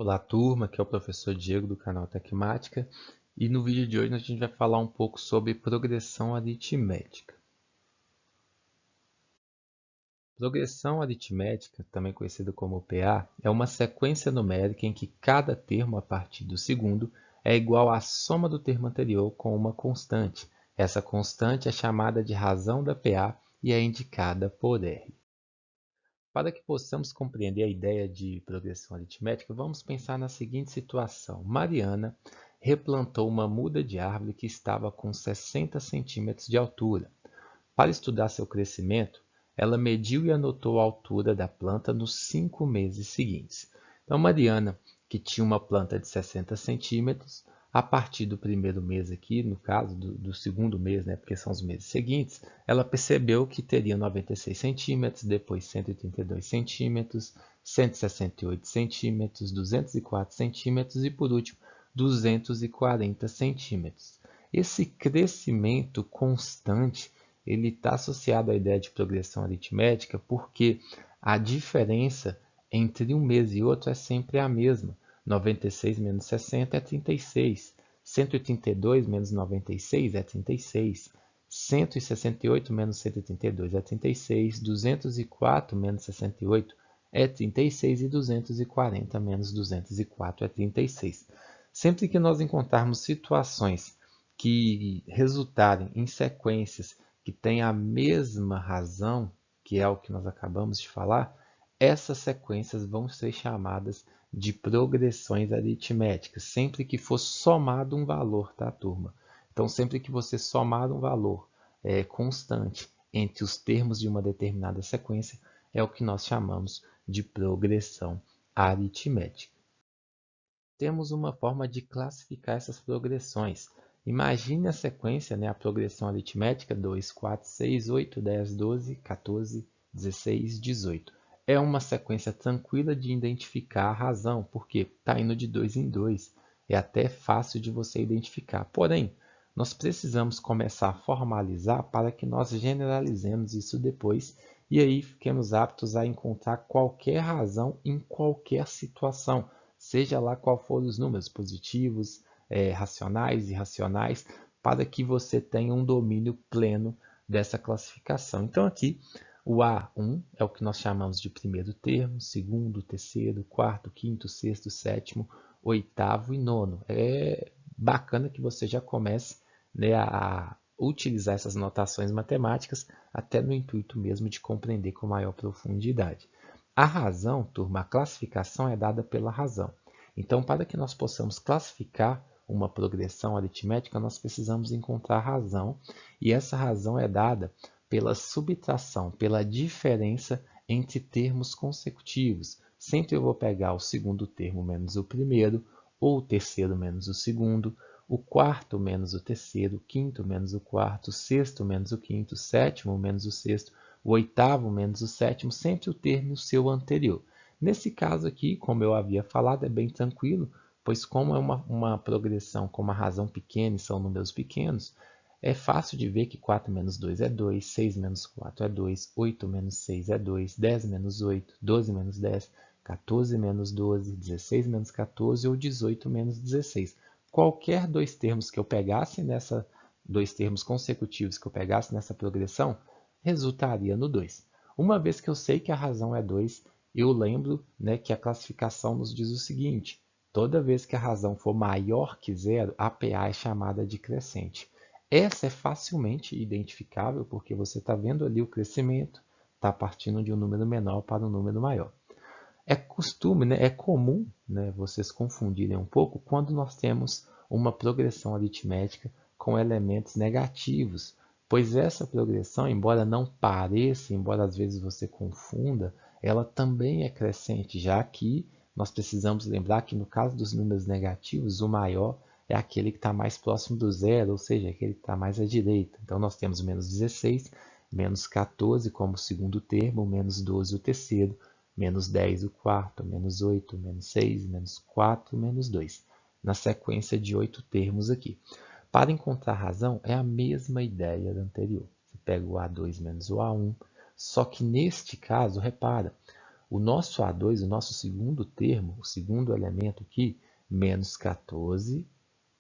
Olá, turma, aqui é o professor Diego do canal Tecmática e no vídeo de hoje a gente vai falar um pouco sobre progressão aritmética. Progressão aritmética, também conhecida como PA, é uma sequência numérica em que cada termo a partir do segundo é igual à soma do termo anterior com uma constante. Essa constante é chamada de razão da PA e é indicada por R. Para que possamos compreender a ideia de progressão aritmética, vamos pensar na seguinte situação. Mariana replantou uma muda de árvore que estava com 60 centímetros de altura. Para estudar seu crescimento, ela mediu e anotou a altura da planta nos 5 meses seguintes. Então, Mariana, que tinha uma planta de 60 centímetros, a partir do primeiro mês aqui, no caso do segundo mês, né, porque são os meses seguintes, ela percebeu que teria 96 centímetros, depois 132 centímetros, 168 centímetros, 204 centímetros e, por último, 240 centímetros. Esse crescimento constante ele está associado à ideia de progressão aritmética porque a diferença entre um mês e outro é sempre a mesma. 96 menos 60 é 36. 182 menos 96 é 36. 168 menos 132 é 36. 204 menos 68 é 36. E 240 menos 204 é 36. Sempre que nós encontrarmos situações que resultarem em sequências que têm a mesma razão, que é o que nós acabamos de falar, essas sequências vão ser chamadas de progressões aritméticas, sempre que for somado um valor, tá, turma? Então, sempre que você somar um valor constante entre os termos de uma determinada sequência, é o que nós chamamos de progressão aritmética. Temos uma forma de classificar essas progressões. Imagine a sequência, né, a progressão aritmética 2, 4, 6, 8, 10, 12, 14, 16, 18. É uma sequência tranquila de identificar a razão, porque está indo de 2 em 2. É até fácil de você identificar. Porém, nós precisamos começar a formalizar para que nós generalizemos isso depois e aí fiquemos aptos a encontrar qualquer razão em qualquer situação, seja lá qual for os números positivos, racionais, irracionais, para que você tenha um domínio pleno dessa classificação. Então aqui o A1 é o que nós chamamos de primeiro termo, segundo, terceiro, quarto, quinto, sexto, sétimo, oitavo e nono. É bacana que você já comece, né, a utilizar essas notações matemáticas até no intuito mesmo de compreender com maior profundidade. A razão, turma, a classificação é dada pela razão. Então, para que nós possamos classificar uma progressão aritmética, nós precisamos encontrar a razão, e essa razão é dada pela subtração, pela diferença entre termos consecutivos. Sempre eu vou pegar o segundo termo menos o primeiro, ou o terceiro menos o segundo, o quarto menos o terceiro, o quinto menos o quarto, o sexto menos o quinto, o sétimo menos o sexto, o oitavo menos o sétimo, sempre o termo seu anterior. Nesse caso aqui, como eu havia falado, é bem tranquilo, pois como é uma progressão com uma razão pequena e são números pequenos, é fácil de ver que 4 menos 2 é 2, 6 menos 4 é 2, 8 menos 6 é 2, 10 menos 8, 12 menos 10, 14 menos 12, 16 menos 14 ou 18 menos 16. Qualquer dois termos que eu pegasse dois termos consecutivos que eu pegasse nessa progressão, resultaria no 2. Uma vez que eu sei que a razão é 2, eu lembro, né, que a classificação nos diz o seguinte: toda vez que a razão for maior que zero, a PA é chamada de crescente. Essa é facilmente identificável porque você está vendo ali o crescimento, está partindo de um número menor para um número maior. É costume, né, é comum, né, vocês confundirem um pouco quando nós temos uma progressão aritmética com elementos negativos, pois essa progressão, embora não pareça, embora às vezes você confunda, ela também é crescente, já que nós precisamos lembrar que no caso dos números negativos, o maior é aquele que está mais próximo do zero, ou seja, aquele que está mais à direita. Então nós temos menos 16, menos 14 como segundo termo, menos 12 o terceiro, menos 10 o quarto, menos 8, menos 6, menos 4, menos 2, na sequência de 8 termos aqui. Para encontrar razão, é a mesma ideia da anterior. Você pega o A2 menos o A1, só que neste caso, repara, O nosso A2, o nosso segundo termo, o segundo elemento aqui, menos 14,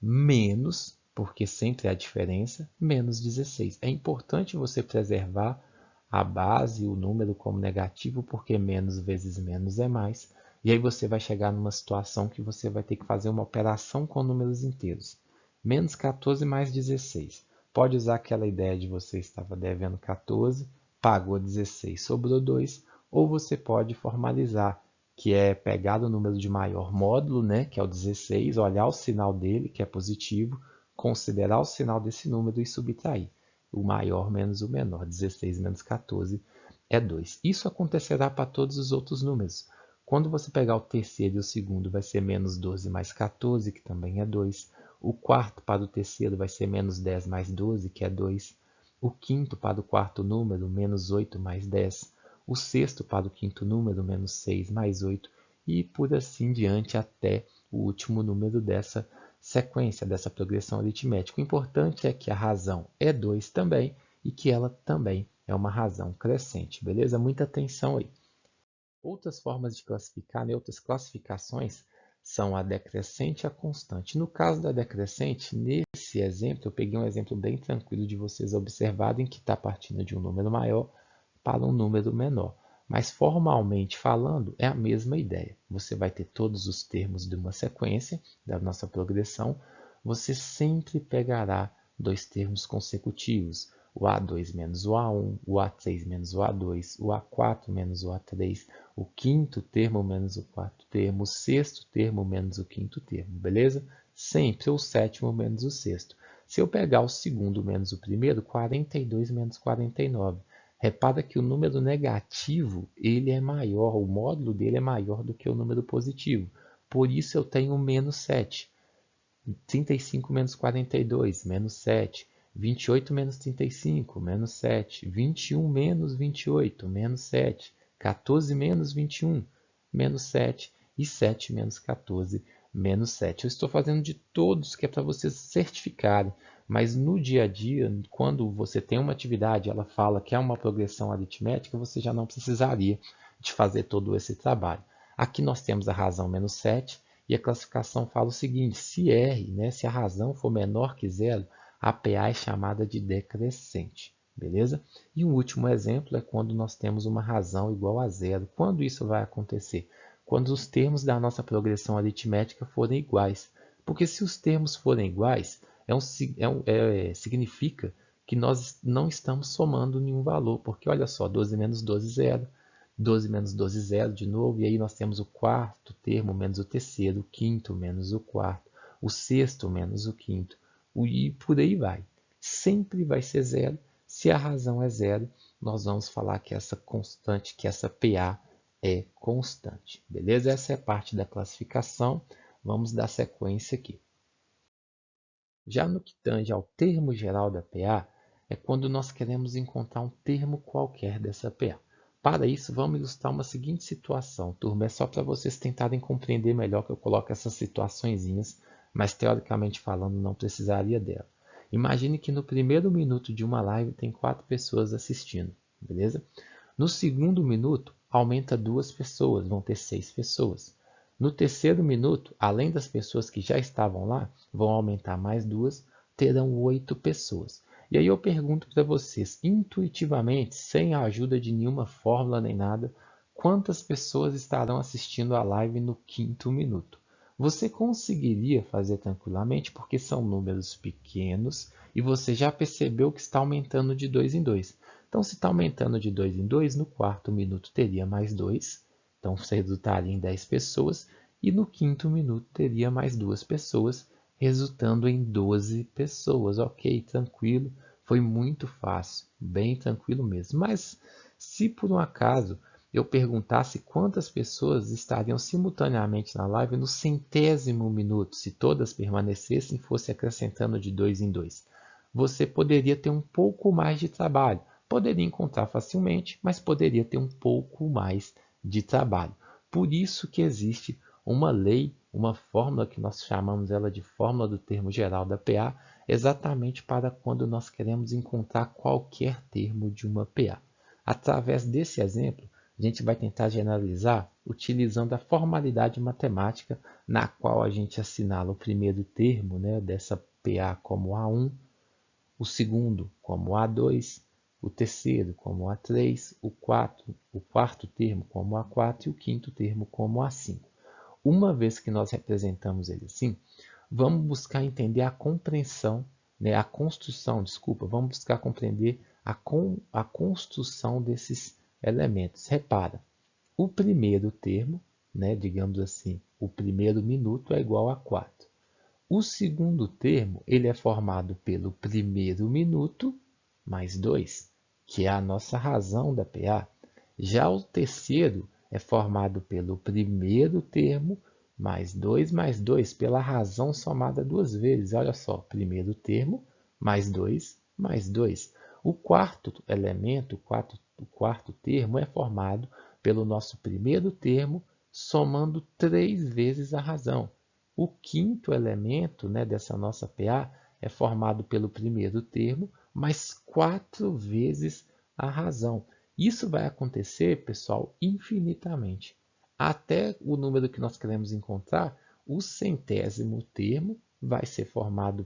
menos, porque sempre há diferença, menos 16. É importante você preservar a base, o número como negativo, porque menos vezes menos é mais. E aí você vai chegar numa situação que você vai ter que fazer uma operação com números inteiros. Menos 14 mais 16. Pode usar aquela ideia de você estava devendo 14, pagou 16, sobrou 2, ou você pode formalizar, que é pegar o número de maior módulo, né, que é o 16, olhar o sinal dele, que é positivo, considerar o sinal desse número e subtrair. O maior menos o menor, 16 menos 14 é 2. Isso acontecerá para todos os outros números. Quando você pegar o terceiro e o segundo, vai ser menos 12 mais 14, que também é 2. O quarto para o terceiro vai ser menos 10 mais 12, que é 2. O quinto para o quarto número, menos 8 mais 10. O sexto para o quinto número, menos 6 mais 8. E por assim diante até o último número dessa sequência, dessa progressão aritmética. O importante é que a razão é 2 também e que ela também é uma razão crescente, beleza? Muita atenção aí. Outras formas de classificar, né, outras classificações, são a decrescente e a constante. No caso da decrescente, nesse exemplo, eu peguei um exemplo bem tranquilo de vocês observarem que está partindo de um número maior para um número menor. Mas formalmente falando, é a mesma ideia. Você vai ter todos os termos de uma sequência da nossa progressão. Você sempre pegará dois termos consecutivos, o A2 menos o A1, o A3 menos o A2, o A4 menos o A3, o quinto termo menos o quarto termo, o sexto termo menos o quinto termo, beleza? Sempre o sétimo menos o sexto. Se eu pegar o segundo menos o primeiro, 42 menos 49. Repara que o número negativo ele é maior, o módulo dele é maior do que o número positivo. Por isso eu tenho menos 7. 35 menos 42, menos 7. 28 menos 35, menos 7. 21 menos 28, menos 7. 14 menos 21, menos 7. E 7 menos 14, menos 7. Eu estou fazendo de todos que é para vocês certificarem. Mas no dia a dia, quando você tem uma atividade, ela fala que é uma progressão aritmética, você já não precisaria de fazer todo esse trabalho. Aqui nós temos a razão menos 7, e a classificação fala o seguinte, se R, né, se a razão for menor que zero, a PA é chamada de decrescente, beleza? E um último exemplo é quando nós temos uma razão igual a zero. Quando isso vai acontecer? Quando os termos da nossa progressão aritmética forem iguais. Porque se os termos forem iguais, significa que nós não estamos somando nenhum valor, porque olha só, 12 menos 12, 0, 12 menos 12, 0 de novo, e aí nós temos o quarto termo menos o terceiro, o quinto menos o quarto, o sexto menos o quinto, e por aí vai. Sempre vai ser 0. Se a razão é 0, nós vamos falar que essa constante, que essa PA é constante, beleza? Essa é parte da classificação, vamos dar sequência aqui. Já no que tange ao termo geral da PA, é quando nós queremos encontrar um termo qualquer dessa PA. Para isso, vamos ilustrar uma seguinte situação, turma. É só para vocês tentarem compreender melhor que eu coloco essas situaçõezinhas, mas teoricamente falando, não precisaria dela. Imagine que no primeiro minuto de uma live tem 4 pessoas assistindo, beleza? No segundo minuto, aumenta 2 pessoas, vão ter 6 pessoas. No terceiro minuto, além das pessoas que já estavam lá, vão aumentar mais 2, terão 8 pessoas. E aí eu pergunto para vocês, intuitivamente, sem a ajuda de nenhuma fórmula nem nada, quantas pessoas estarão assistindo a live no quinto minuto? Você conseguiria fazer tranquilamente, porque são números pequenos e você já percebeu que está aumentando de 2 em 2. Então, se está aumentando de 2 em 2, no quarto minuto teria mais 2. Então, você resultaria em 10 pessoas. E no quinto minuto teria mais 2 pessoas, resultando em 12 pessoas. Ok, tranquilo. Foi muito fácil, bem tranquilo mesmo. Mas, se por um acaso eu perguntasse quantas pessoas estariam simultaneamente na live no centésimo minuto, se todas permanecessem, fosse acrescentando de 2 em 2, você poderia ter um pouco mais de trabalho. Poderia encontrar facilmente, mas poderia ter um pouco mais de trabalho. Por isso que existe uma lei, uma fórmula que nós chamamos ela de fórmula do termo geral da PA, exatamente para quando nós queremos encontrar qualquer termo de uma PA. Através desse exemplo, a gente vai tentar generalizar utilizando a formalidade matemática na qual a gente assinala o primeiro termo, né, dessa PA como A1, o segundo como A2, o terceiro como A3, o quarto termo como A4 e o quinto termo como A5. Uma vez que nós representamos ele assim, vamos buscar entender a compreensão, né, a construção, desculpa, vamos buscar compreender a construção desses elementos. Repara, o primeiro termo, né, digamos assim, o primeiro minuto é igual a 4. O segundo termo ele é formado pelo primeiro minuto mais 2, que é a nossa razão da PA. Já o terceiro é formado pelo primeiro termo mais 2, pela razão somada duas vezes. Olha só, primeiro termo mais 2 mais 2. O quarto elemento, o quarto termo, é formado pelo nosso primeiro termo somando 3 vezes a razão. O quinto elemento, né, dessa nossa PA é formado pelo primeiro termo mais 4 vezes a razão. Isso vai acontecer, pessoal, infinitamente. Até o número que nós queremos encontrar, o centésimo termo vai ser formado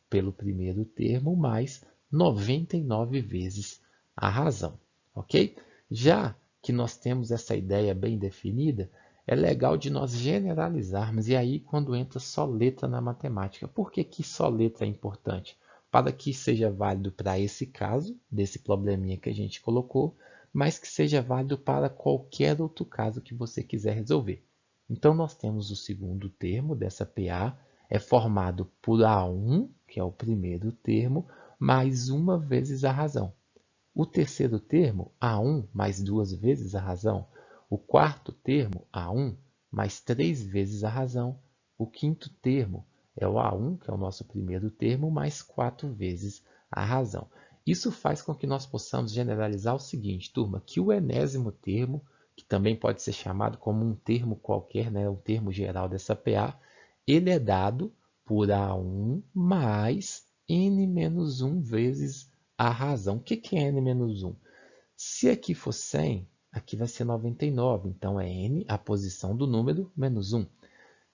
pelo primeiro termo mais 99 vezes a razão. Ok? Já que nós temos essa ideia bem definida, é legal de nós generalizarmos, e aí quando entra só letra na matemática. Por que que só letra é importante? Para que seja válido para esse caso, desse probleminha que a gente colocou, mas que seja válido para qualquer outro caso que você quiser resolver. Então nós temos o segundo termo dessa PA, é formado por A1, que é o primeiro termo, mais uma vezes a razão. O terceiro termo, A1 mais 2 vezes a razão. O quarto termo, A1 mais 3 vezes a razão. O quinto termo é o A1, que é o nosso primeiro termo, mais 4 vezes a razão. Isso faz com que nós possamos generalizar o seguinte, turma, que o enésimo termo, que também pode ser chamado como um termo qualquer, né, um termo geral dessa PA, ele é dado por A1 mais n-1 vezes a razão. O que é n-1? Se aqui for 100, aqui vai ser 99. Então, é n, a posição do número, menos 1.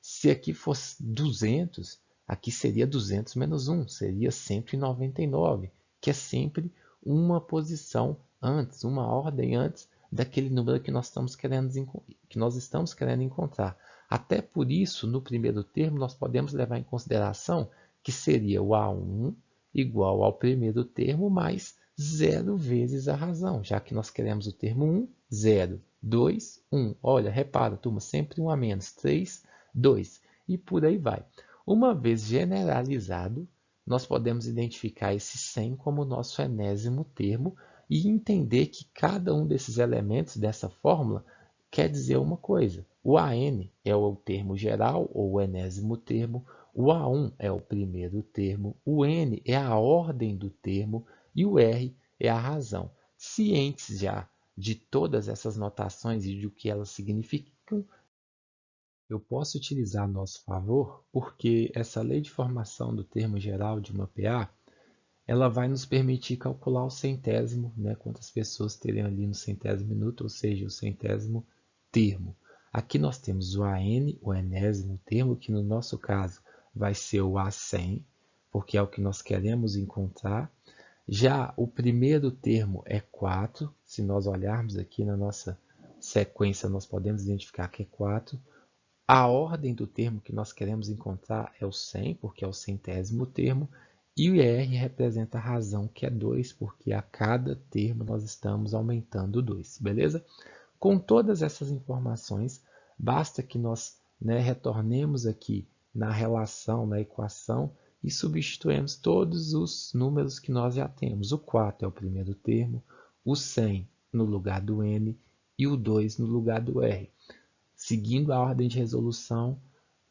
Se aqui fosse 200, aqui seria 200 menos 1, seria 199, que é sempre uma posição antes, uma ordem antes daquele número que nós estamos querendo encontrar. Até por isso, no primeiro termo, nós podemos levar em consideração que seria o A1 igual ao primeiro termo mais 0 vezes a razão, já que nós queremos o termo 1, 0, 2, 1. Olha, repara, turma, sempre 1 a menos, 3, 2, e por aí vai. Uma vez generalizado, nós podemos identificar esse 100 como nosso enésimo termo e entender que cada um desses elementos dessa fórmula quer dizer uma coisa. O AN é o termo geral, ou o enésimo termo, o A1 é o primeiro termo, o N é a ordem do termo e o R é a razão. Cientes já de todas essas notações e do que elas significam, eu posso utilizar a nosso favor porque essa lei de formação do termo geral de uma PA, ela vai nos permitir calcular o centésimo, né, quantas pessoas teriam ali no centésimo minuto, ou seja, o centésimo termo. Aqui nós temos o AN, o enésimo termo, que no nosso caso vai ser o A100, porque é o que nós queremos encontrar. Já o primeiro termo é 4, se nós olharmos aqui na nossa sequência, nós podemos identificar que é 4. A ordem do termo que nós queremos encontrar é o 100, porque é o centésimo termo, e o R representa a razão, que é 2, porque a cada termo nós estamos aumentando 2, beleza? Com todas essas informações, basta que nós, né, retornemos aqui na relação, na equação, e substituímos todos os números que nós já temos. O 4 é o primeiro termo, o 100 no lugar do N e o 2 no lugar do R. Seguindo a ordem de resolução,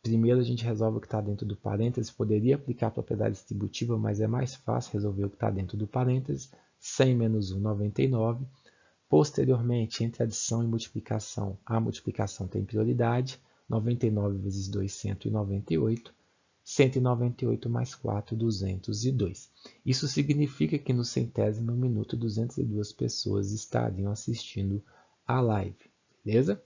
primeiro a gente resolve o que está dentro do parênteses. Poderia aplicar a propriedade distributiva, mas é mais fácil resolver o que está dentro do parênteses. 100 menos 1, 99. Posteriormente, entre adição e multiplicação, a multiplicação tem prioridade. 99 vezes 2, 198. 198 mais 4, 202. Isso significa que no centésimo minuto, 202 pessoas estariam assistindo a live, beleza?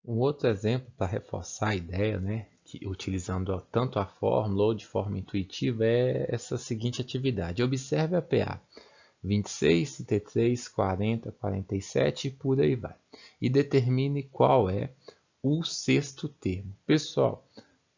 Um outro exemplo para reforçar a ideia, né, que utilizando tanto a fórmula ou de forma intuitiva, é essa seguinte atividade. Observe a PA 26, 33, 40, 47 e por aí vai. E determine qual é o sexto termo. Pessoal,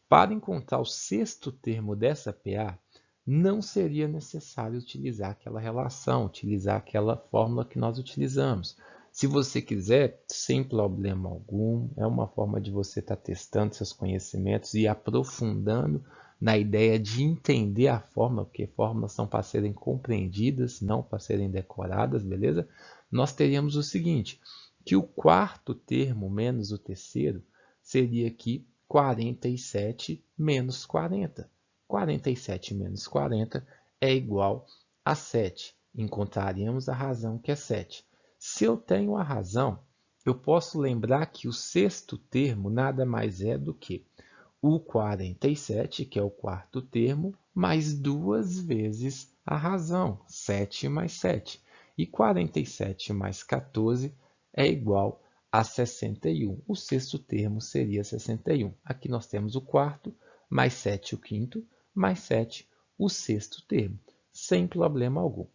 para encontrar o sexto termo dessa PA, não seria necessário utilizar aquela relação, utilizar aquela fórmula que nós utilizamos. Se você quiser, sem problema algum, é uma forma de você estar testando seus conhecimentos e aprofundando na ideia de entender a fórmula, porque fórmulas são para serem compreendidas, não para serem decoradas, beleza? Nós teríamos o seguinte, que o quarto termo menos o terceiro seria aqui 47 menos 40. 47 menos 40 é igual a 7. Encontraremos a razão que é 7. Se eu tenho a razão, eu posso lembrar que o sexto termo nada mais é do que o 47, que é o quarto termo, mais duas vezes a razão, 7 mais 7. E 47 mais 14 é igual a 61. O sexto termo seria 61. Aqui nós temos o quarto, mais 7 o quinto, mais 7 o sexto termo, sem problema algum.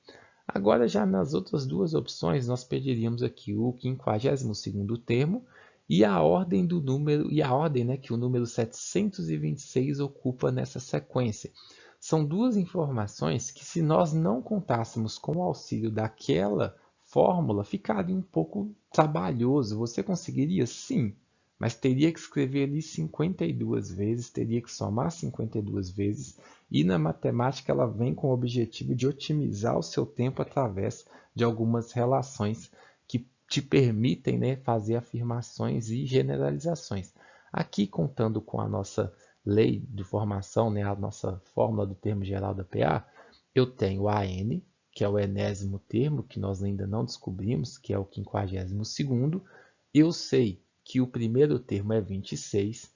Agora, já nas outras duas opções, nós pediríamos aqui o 52º termo e a ordem do número, e a ordem, né, que o número 726 ocupa nessa sequência. São duas informações que, se nós não contássemos com o auxílio daquela fórmula, ficaria um pouco trabalhoso. Você conseguiria? Sim, mas teria que escrever ali 52 vezes, teria que somar 52 vezes, e na matemática ela vem com o objetivo de otimizar o seu tempo através de algumas relações que te permitem, né, fazer afirmações e generalizações. Aqui, contando com a nossa lei de formação, né, a nossa fórmula do termo geral da PA, eu tenho AN, que é o enésimo termo, que nós ainda não descobrimos, que é o 52º. Eu sei que o primeiro termo é 26,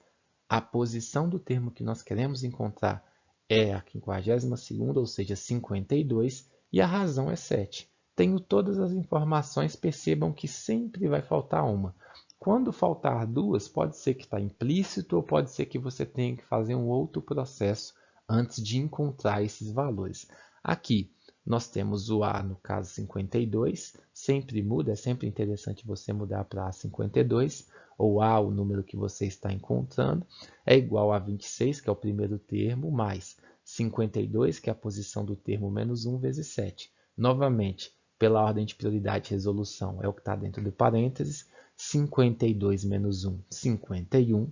a posição do termo que nós queremos encontrar é a 52ª, ou seja, 52, e a razão é 7. Tenho todas as informações, percebam que sempre vai faltar uma. Quando faltar duas, pode ser que está implícito ou pode ser que você tenha que fazer um outro processo antes de encontrar esses valores. Aqui, nós temos o A, no caso 52, sempre muda, é sempre interessante você mudar para A 52, ou A, o número que você está encontrando, é igual a 26, que é o primeiro termo, mais 52, que é a posição do termo menos 1 vezes 7. Novamente, pela ordem de prioridade e resolução, é o que está dentro do parênteses, 52 menos 1, 51.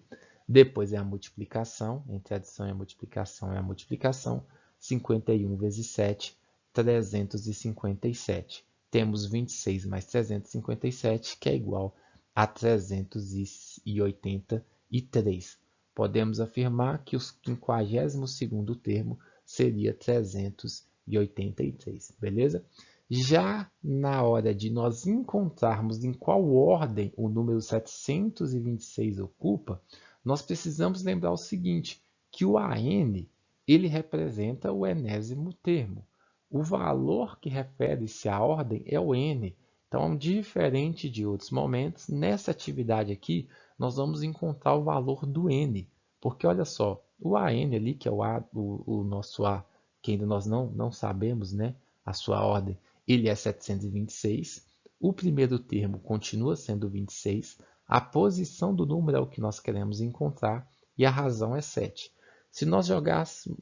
Depois é a multiplicação, entre a adição e a multiplicação é a multiplicação, 51 vezes 7, 357. Temos 26 mais 357, que é igual a 383. Podemos afirmar que o 52º termo seria 383, beleza? Já na hora de nós encontrarmos em qual ordem o número 726 ocupa, nós precisamos lembrar o seguinte, que o AN ele representa o enésimo termo. O valor que refere-se à ordem é o N. Então, diferente de outros momentos, nessa atividade aqui, nós vamos encontrar o valor do N. Porque, olha só, o AN ali, que é o nosso A, que ainda nós não sabemos, né, a sua ordem, ele é 726. O primeiro termo continua sendo 26. A posição do número é o que nós queremos encontrar e a razão é 7. Se nós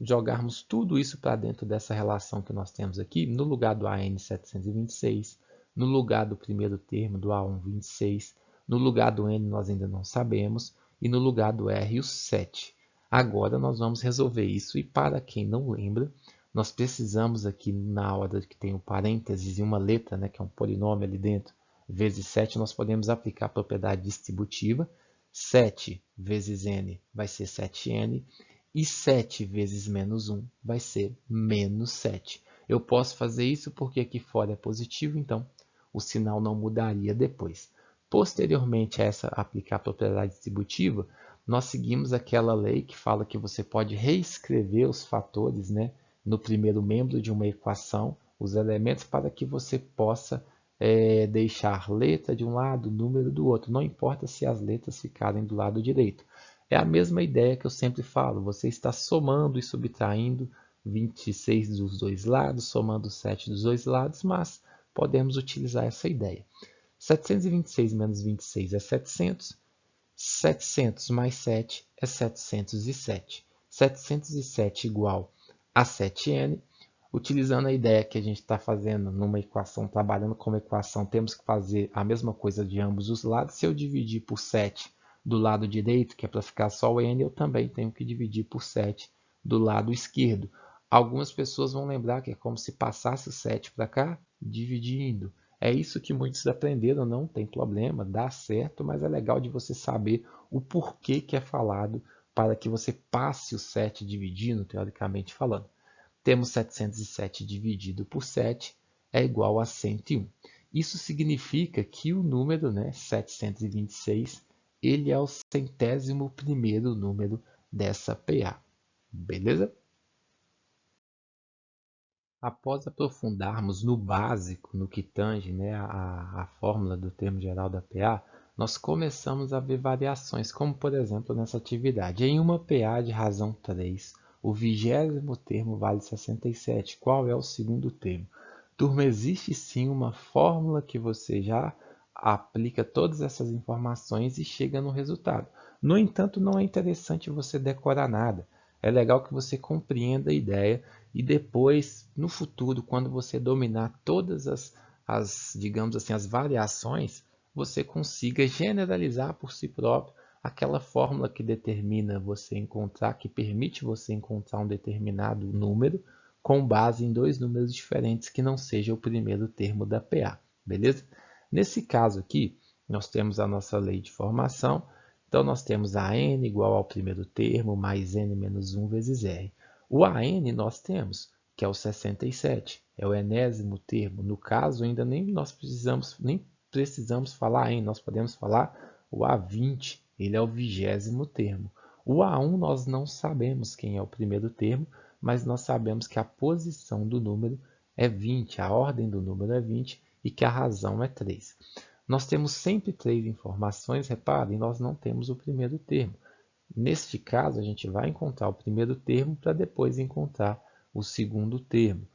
jogarmos tudo isso para dentro dessa relação que nós temos aqui, no lugar do AN 726, no lugar do primeiro termo do A1 26, no lugar do N nós ainda não sabemos, e no lugar do R o 7. Agora nós vamos resolver isso, e para quem não lembra, nós precisamos aqui na hora que tem o parênteses e uma letra, né, que é um polinômio ali dentro, vezes 7, nós podemos aplicar a propriedade distributiva. 7 vezes n vai ser 7n, e 7 vezes menos 1 vai ser menos 7. Eu posso fazer isso porque aqui fora é positivo, então o sinal não mudaria depois. Posteriormente a essa aplicar a propriedade distributiva, nós seguimos aquela lei que fala que você pode reescrever os fatores, né, no primeiro membro de uma equação, os elementos, para que você possa deixar letra de um lado, número do outro. Não importa se as letras ficarem do lado direito. É a mesma ideia que eu sempre falo. Você está somando e subtraindo 26 dos dois lados, somando 7 dos dois lados, mas podemos utilizar essa ideia. 726 menos 26 é 700. 700 mais 7 é 707. 707 igual a 7n. Utilizando a ideia que a gente está fazendo numa equação, trabalhando com uma equação, temos que fazer a mesma coisa de ambos os lados. Se eu dividir por 7 do lado direito, que é para ficar só o n, eu também tenho que dividir por 7 do lado esquerdo. Algumas pessoas vão lembrar que é como se passasse o 7 para cá, dividindo. É isso que muitos aprenderam, não tem problema, dá certo, mas é legal de você saber o porquê que é falado para que você passe o 7 dividindo, teoricamente falando. Temos 707 dividido por 7 é igual a 101. Isso significa que o número, 726, ele é o 101º número dessa PA. Beleza? Após aprofundarmos no básico, no que tange, a fórmula do termo geral da PA, nós começamos a ver variações, como por exemplo nessa atividade. Em uma PA de razão 3, o 20º termo vale 67. Qual é o segundo termo? Turma, existe sim uma fórmula que você já aplica todas essas informações e chega no resultado. No entanto, não é interessante você decorar nada. É legal que você compreenda a ideia e depois, no futuro, quando você dominar todas digamos assim, as variações, você consiga generalizar por si próprio aquela fórmula que determina você encontrar, que permite você encontrar um determinado número com base em dois números diferentes que não seja o primeiro termo da PA, beleza? Nesse caso aqui, nós temos a nossa lei de formação, então nós temos a n igual ao primeiro termo mais n menos 1 vezes r. O AN nós temos, que é o 67, é o enésimo termo. No caso, ainda nem precisamos falar em, nós podemos falar o A20, ele é o 20º termo. O A1 nós não sabemos quem é o primeiro termo, mas nós sabemos que a posição do número é 20, a ordem do número é 20 e que a razão é 3. Nós temos sempre 3 informações, reparem, nós não temos o primeiro termo. Neste caso, a gente vai encontrar o primeiro termo para depois encontrar o segundo termo.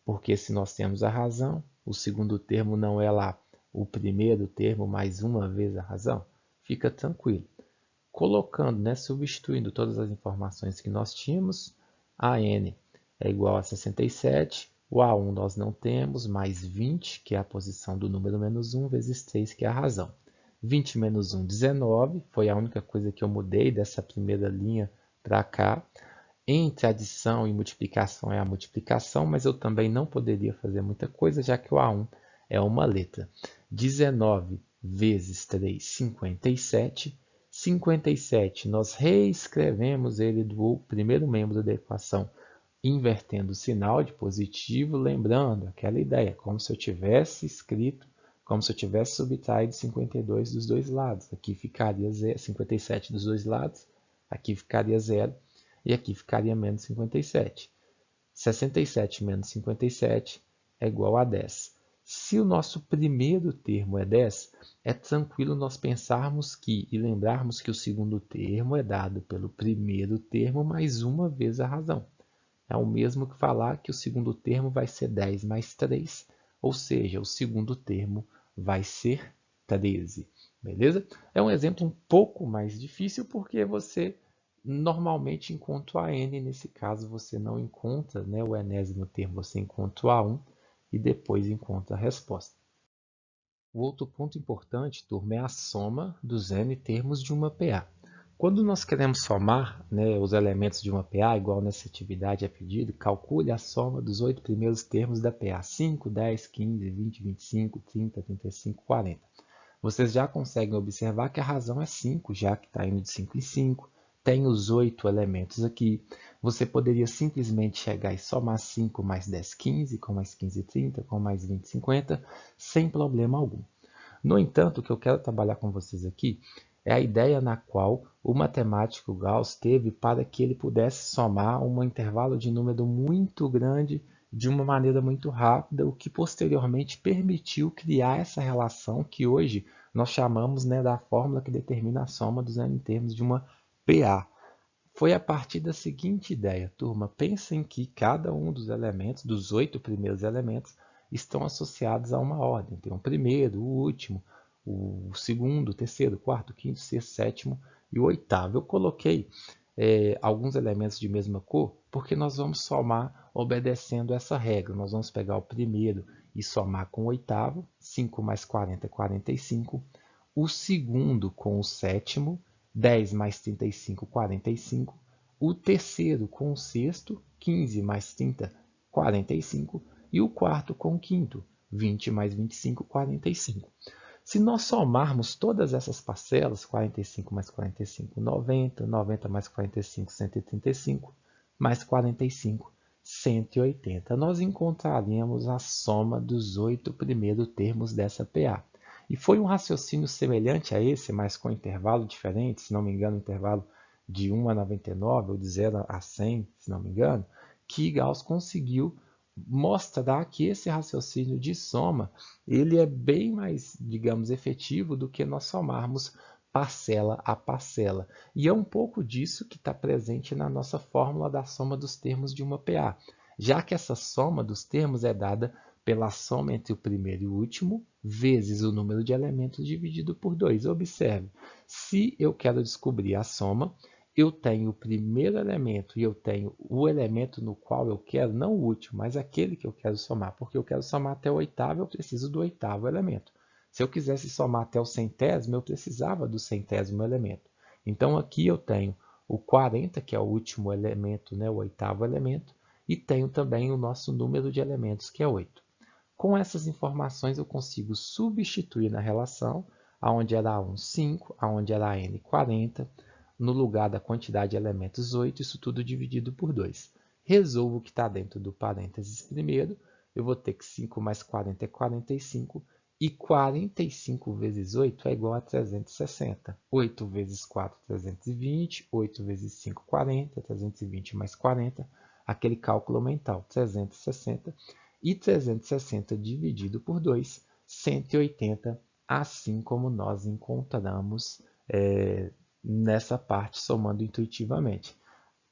Porque se nós temos a razão, o segundo termo não é lá o primeiro termo mais uma vez a razão. Fica tranquilo. Colocando, substituindo todas as informações que nós tínhamos, a n é igual a 67, o A1 nós não temos, mais 20, que é a posição do número menos 1, vezes 3, que é a razão. 20 menos 1, 19, foi a única coisa que eu mudei dessa primeira linha para cá. Entre adição e multiplicação é a multiplicação, mas eu também não poderia fazer muita coisa, já que o A1 é uma letra. 19 vezes 3, 57. 57, nós reescrevemos ele do primeiro membro da equação, invertendo o sinal de positivo, lembrando aquela ideia, como se eu tivesse escrito, como se eu tivesse subtraído 52 dos dois lados. Aqui ficaria 0, 57 dos dois lados, aqui ficaria 0 e aqui ficaria menos 57. 67 menos 57 é igual a 10. Se o nosso primeiro termo é 10, é tranquilo nós pensarmos que e lembrarmos que o segundo termo é dado pelo primeiro termo mais uma vez a razão. É o mesmo que falar que o segundo termo vai ser 10 mais 3, ou seja, o segundo termo vai ser 13. Beleza? É um exemplo um pouco mais difícil porque você normalmente encontra o AN, nesse caso você não encontra o enésimo termo, você encontra o A1 e depois encontra a resposta. O outro ponto importante, turma, é a soma dos n termos de uma PA. Quando nós queremos somar os elementos de uma PA, igual nessa atividade é pedido, calcule a soma dos 8 primeiros termos da PA, 5, 10, 15, 20, 25, 30, 35, 40. Vocês já conseguem observar que a razão é 5, já que está indo de 5 em 5. Tem os 8 elementos aqui. Você poderia simplesmente chegar e somar 5 mais 10, 15, com mais 15, 30, com mais 20, 50, sem problema algum. No entanto, o que eu quero trabalhar com vocês aqui é a ideia na qual o matemático Gauss teve para que ele pudesse somar um intervalo de número muito grande de uma maneira muito rápida, o que posteriormente permitiu criar essa relação que hoje nós chamamos, né, da fórmula que determina a soma dos n termos de uma PA. Foi a partir da seguinte ideia, turma, pensem que cada um dos elementos, dos 8 primeiros elementos, estão associados a uma ordem. Tem o primeiro, o último, o segundo, o terceiro, o quarto, o quinto, o sexto, o sétimo e o oitavo. Eu coloquei alguns elementos de mesma cor porque nós vamos somar obedecendo essa regra. Nós vamos pegar o primeiro e somar com o oitavo, 5 mais 40 é 45. O segundo com o sétimo, 10 mais 35, 45. O terceiro com o sexto, 15 mais 30, 45. E o quarto com o quinto, 20 mais 25, 45. Se nós somarmos todas essas parcelas, 45 mais 45, 90, 90 mais 45, 135, mais 45, 180, nós encontraremos a soma dos 8 primeiros termos dessa PA. E foi um raciocínio semelhante a esse, mas com intervalo diferente, se não me engano, intervalo de 1 a 99 ou de 0 a 100, se não me engano, que Gauss conseguiu mostrar que esse raciocínio de soma ele é bem mais, digamos, efetivo do que nós somarmos parcela a parcela. E é um pouco disso que está presente na nossa fórmula da soma dos termos de uma PA, já que essa soma dos termos é dada pela soma entre o primeiro e o último, vezes o número de elementos dividido por 2. Observe, se eu quero descobrir a soma, eu tenho o primeiro elemento e eu tenho o elemento no qual eu quero, não o último, mas aquele que eu quero somar, porque eu quero somar até o oitavo, eu preciso do oitavo elemento. Se eu quisesse somar até o centésimo, eu precisava do centésimo elemento. Então aqui eu tenho o 40, que é o último elemento, né, o oitavo elemento, e tenho também o nosso número de elementos, que é 8. Com essas informações eu consigo substituir na relação, onde era A1, 5, onde era N, 40, no lugar da quantidade de elementos 8, isso tudo dividido por 2. Resolvo o que está dentro do parênteses primeiro, eu vou ter que 5 mais 40 é 45, e 45 vezes 8 é igual a 360. 8 vezes 4, 320, 8 vezes 5, 40, 320 mais 40, aquele cálculo mental, 360, e 360 dividido por 2, 180, assim como nós encontramos nessa parte, somando intuitivamente.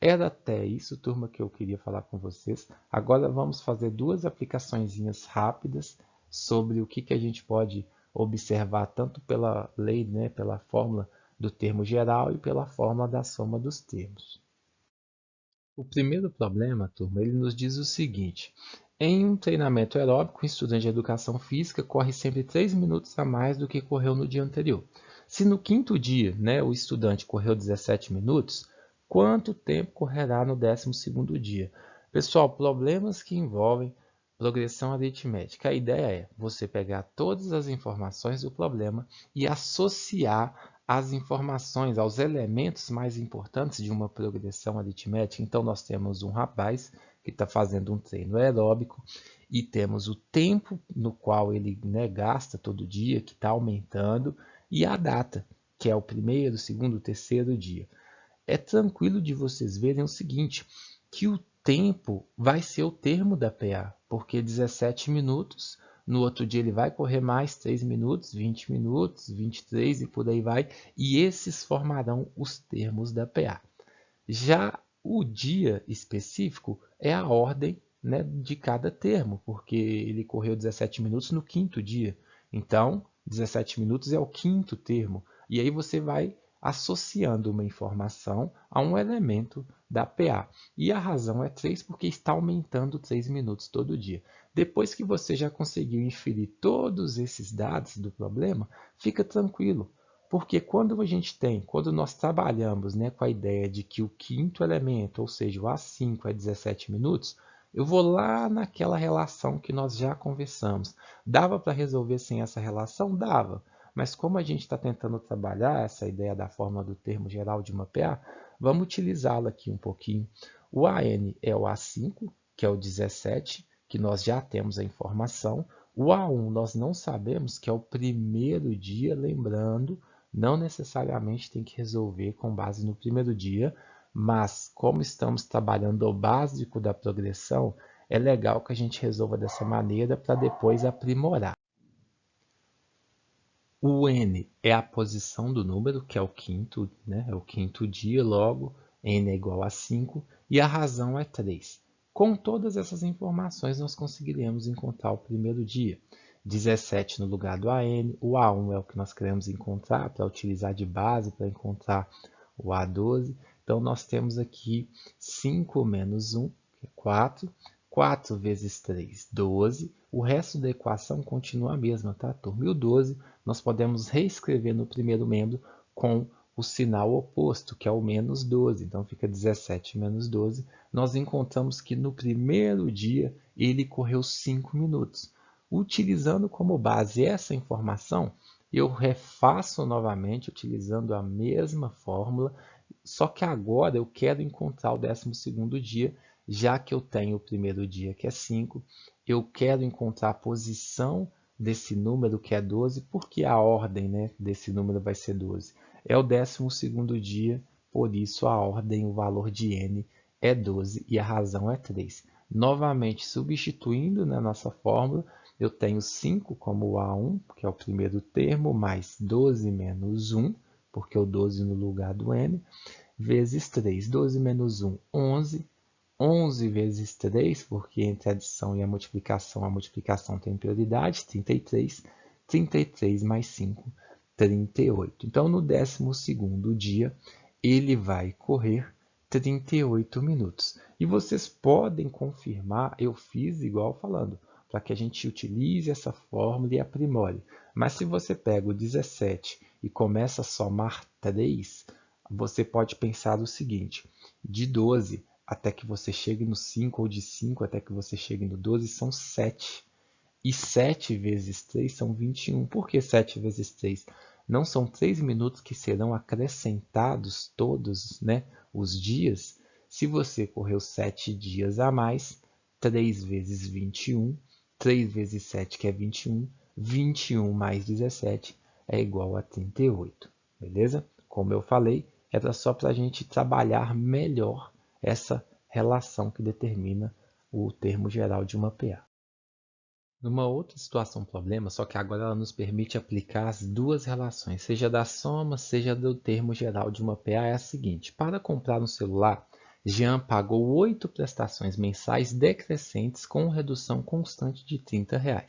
Era até isso, turma, que eu queria falar com vocês. Agora vamos fazer duas aplicaçõezinhas rápidas sobre o que a gente pode observar tanto pela lei, né, pela fórmula do termo geral e pela fórmula da soma dos termos. O primeiro problema, turma, ele nos diz o seguinte: em um treinamento aeróbico, o estudante de educação física corre sempre 3 minutos a mais do que correu no dia anterior. Se no quinto dia, né, o estudante correu 17 minutos, quanto tempo correrá no 12º dia? Pessoal, problemas que envolvem progressão aritmética. A ideia é você pegar todas as informações do problema e associar as informações aos elementos mais importantes de uma progressão aritmética. Então, nós temos um rapaz que está fazendo um treino aeróbico e temos o tempo no qual ele, né, gasta todo dia, que está aumentando, e a data, que é o primeiro, segundo, terceiro dia. É tranquilo de vocês verem o seguinte, que o tempo vai ser o termo da PA, porque 17 minutos, no outro dia ele vai correr mais 3 minutos, 20 minutos, 23 e por aí vai, e esses formarão os termos da PA. Já o dia específico é a ordem, né, de cada termo, porque ele correu 17 minutos no quinto dia. Então, 17 minutos é o quinto termo. E aí você vai associando uma informação a um elemento da PA. E a razão é 3 porque está aumentando 3 minutos todo dia. Depois que você já conseguiu inferir todos esses dados do problema, fica tranquilo. Porque quando nós trabalhamos, né, com a ideia de que o quinto elemento, ou seja, o A5 é 17 minutos, eu vou lá naquela relação que nós já conversamos. Dava para resolver sem essa relação? Dava. Mas como a gente está tentando trabalhar essa ideia da fórmula do termo geral de uma PA, vamos utilizá-la aqui um pouquinho. O AN é o A5, que é o 17, que nós já temos a informação. O A1 nós não sabemos, que é o primeiro dia, lembrando, não necessariamente tem que resolver com base no primeiro dia, mas como estamos trabalhando o básico da progressão, é legal que a gente resolva dessa maneira para depois aprimorar. O n é a posição do número, que é o quinto, né? É o quinto dia, logo n é igual a 5 e a razão é 3. Com todas essas informações, nós conseguiremos encontrar o primeiro dia. 17 no lugar do AN, o A1 é o que nós queremos encontrar, para utilizar de base para encontrar o A12. Então, nós temos aqui 5 menos 1, que é 4. 4 vezes 3, 12. O resto da equação continua a mesma, tá, turma? E o 12 nós podemos reescrever no primeiro membro com o sinal oposto, que é o menos 12. Então, fica 17 menos 12. Nós encontramos que no primeiro dia ele correu 5 minutos. Utilizando como base essa informação, eu refaço novamente utilizando a mesma fórmula, só que agora eu quero encontrar o 12º dia, já que eu tenho o primeiro dia, que é 5, eu quero encontrar a posição desse número, que é 12, porque a ordem, né, desse número vai ser 12. É o 12º dia, por isso a ordem, o valor de n é 12 e a razão é 3. Novamente, substituindo na nossa fórmula, eu tenho 5 como A1, que é o primeiro termo, mais 12 menos 1, porque é o 12 no lugar do n, vezes 3. 12 menos 1, 11. 11 vezes 3, porque entre a adição e a multiplicação tem prioridade, 33. 33 mais 5, 38. Então, no 12º dia, ele vai correr 38 minutos. E vocês podem confirmar, eu fiz igual falando, para que a gente utilize essa fórmula e aprimore. Mas se você pega o 17 e começa a somar 3, você pode pensar o seguinte, de 12 até que você chegue no 5, ou de 5 até que você chegue no 12, são 7. E 7 vezes 3 são 21. Por que 7 vezes 3? Não são 3 minutos que serão acrescentados todos, né, os dias? Se você correu 7 dias a mais, 3 vezes 21, 3 vezes 7, que é 21, 21 mais 17 é igual a 38. Beleza? Como eu falei, era só para a gente trabalhar melhor essa relação que determina o termo geral de uma PA. Numa outra situação problema, só que agora ela nos permite aplicar as duas relações, seja da soma, seja do termo geral de uma PA, é a seguinte. Para comprar um celular, Jean pagou 8 prestações mensais decrescentes com redução constante de R$ 30,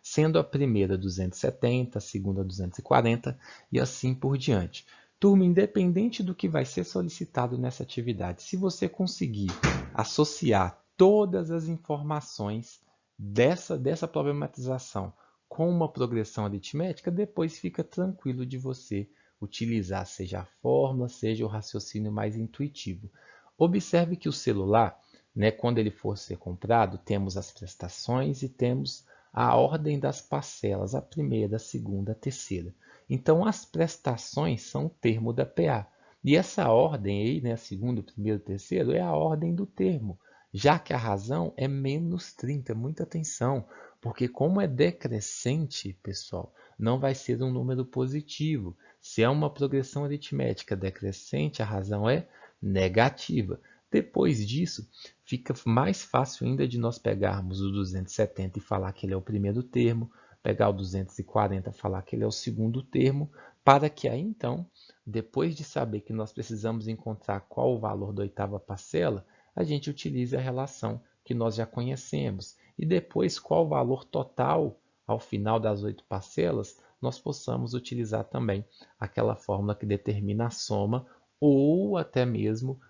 sendo a primeira 270, a segunda 240 e assim por diante. Turma, independente do que vai ser solicitado nessa atividade, se você conseguir associar todas as informações dessa problematização com uma progressão aritmética, depois fica tranquilo de você utilizar seja a fórmula, seja o raciocínio mais intuitivo. Observe que o celular, né, quando ele for ser comprado, temos as prestações e temos a ordem das parcelas, a primeira, a segunda, a terceira. Então, as prestações são o termo da PA. E essa ordem aí, né, segundo, primeiro, terceiro, é a ordem do termo. Já que a razão é menos 30, muita atenção, porque como é decrescente, pessoal, não vai ser um número positivo. Se é uma progressão aritmética decrescente, a razão é negativa. Depois disso, fica mais fácil ainda de nós pegarmos o 270 e falar que ele é o primeiro termo, pegar o 240 e falar que ele é o segundo termo, para que aí então, depois de saber que nós precisamos encontrar qual o valor da oitava parcela, a gente utilize a relação que nós já conhecemos. E depois, qual o valor total ao final das 8 parcelas, nós possamos utilizar também aquela fórmula que determina a soma ou até mesmo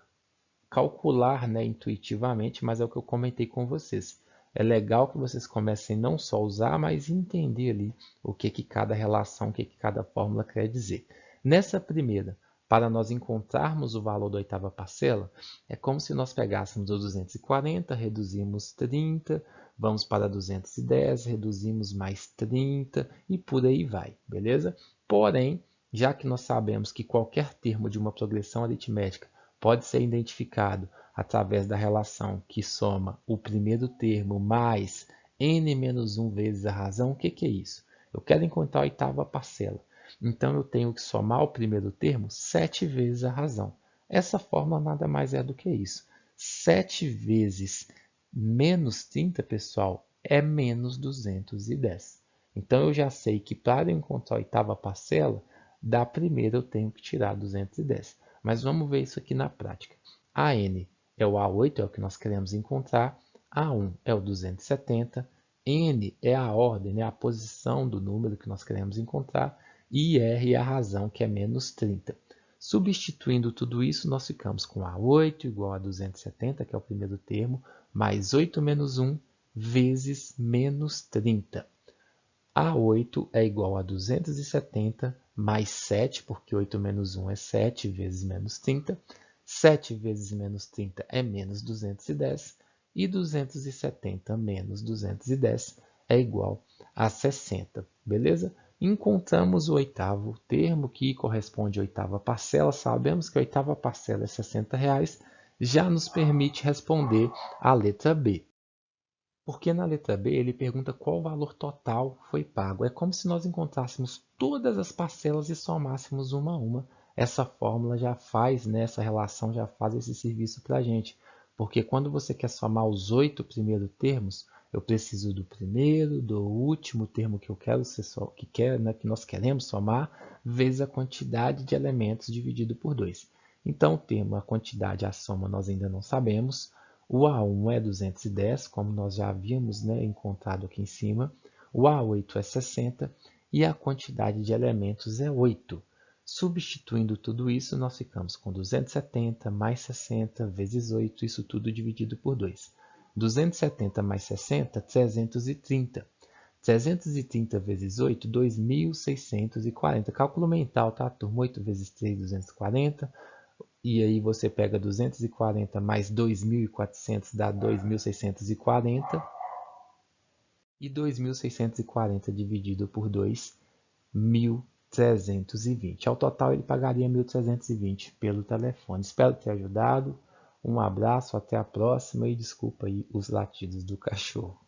calcular, né, intuitivamente, mas é o que eu comentei com vocês. É legal que vocês comecem não só a usar, mas entender ali o que cada relação, o que cada fórmula quer dizer. Nessa primeira, para nós encontrarmos o valor da oitava parcela, é como se nós pegássemos o 240, reduzimos 30, vamos para 210, reduzimos mais 30 e por aí vai, beleza? Porém, já que nós sabemos que qualquer termo de uma progressão aritmética pode ser identificado através da relação que soma o primeiro termo mais n menos 1 vezes a razão. O que é isso? Eu quero encontrar a oitava parcela. Então, eu tenho que somar o primeiro termo 7 vezes a razão. Essa fórmula nada mais é do que isso. 7 vezes Menos 30, pessoal, é menos 210. Então, eu já sei que para eu encontrar a oitava parcela, da primeira eu tenho que tirar 210. Mas vamos ver isso aqui na prática. A n é o A8, é o que nós queremos encontrar. A1 é o 270. N é a ordem, né, a posição do número que nós queremos encontrar. E R é a razão, que é menos 30. Substituindo tudo isso, nós ficamos com A8 igual a 270, que é o primeiro termo, mais 8 menos 1 vezes menos 30. A8 é igual a 270 mais 7, porque 8 menos 1 é 7 vezes menos 30. 7 vezes menos 30 é menos 210. E 270 menos 210 é igual a 60. Beleza? Encontramos o oitavo termo, que corresponde à oitava parcela. Sabemos que a oitava parcela é R$ 60. Já nos permite responder a letra B. Porque na letra B ele pergunta qual valor total foi pago. É como se nós encontrássemos todas as parcelas e somássemos uma a uma. Essa fórmula já faz, né, essa relação já faz esse serviço para a gente. Porque quando você quer somar os 8 primeiros termos, eu preciso do primeiro, do último termo que eu quero né, que nós queremos somar, vezes a quantidade de elementos dividido por 2. Então, o termo, a quantidade, a soma, nós ainda não sabemos. O A1 é 210, como nós já havíamos, né, encontrado aqui em cima. O A8 é 60 e a quantidade de elementos é 8. Substituindo tudo isso, nós ficamos com 270 mais 60 vezes 8, isso tudo dividido por 2. 270 mais 60, 330. 330 vezes 8, 2.640. Cálculo mental, tá, turma? 8 vezes 3, 240. E aí você pega 240 mais 2.400 dá 2.640. E 2.640 dividido por 2, 1.320. Ao total, ele pagaria 1.320 pelo telefone. Espero ter ajudado. Um abraço, até a próxima e desculpa aí os latidos do cachorro.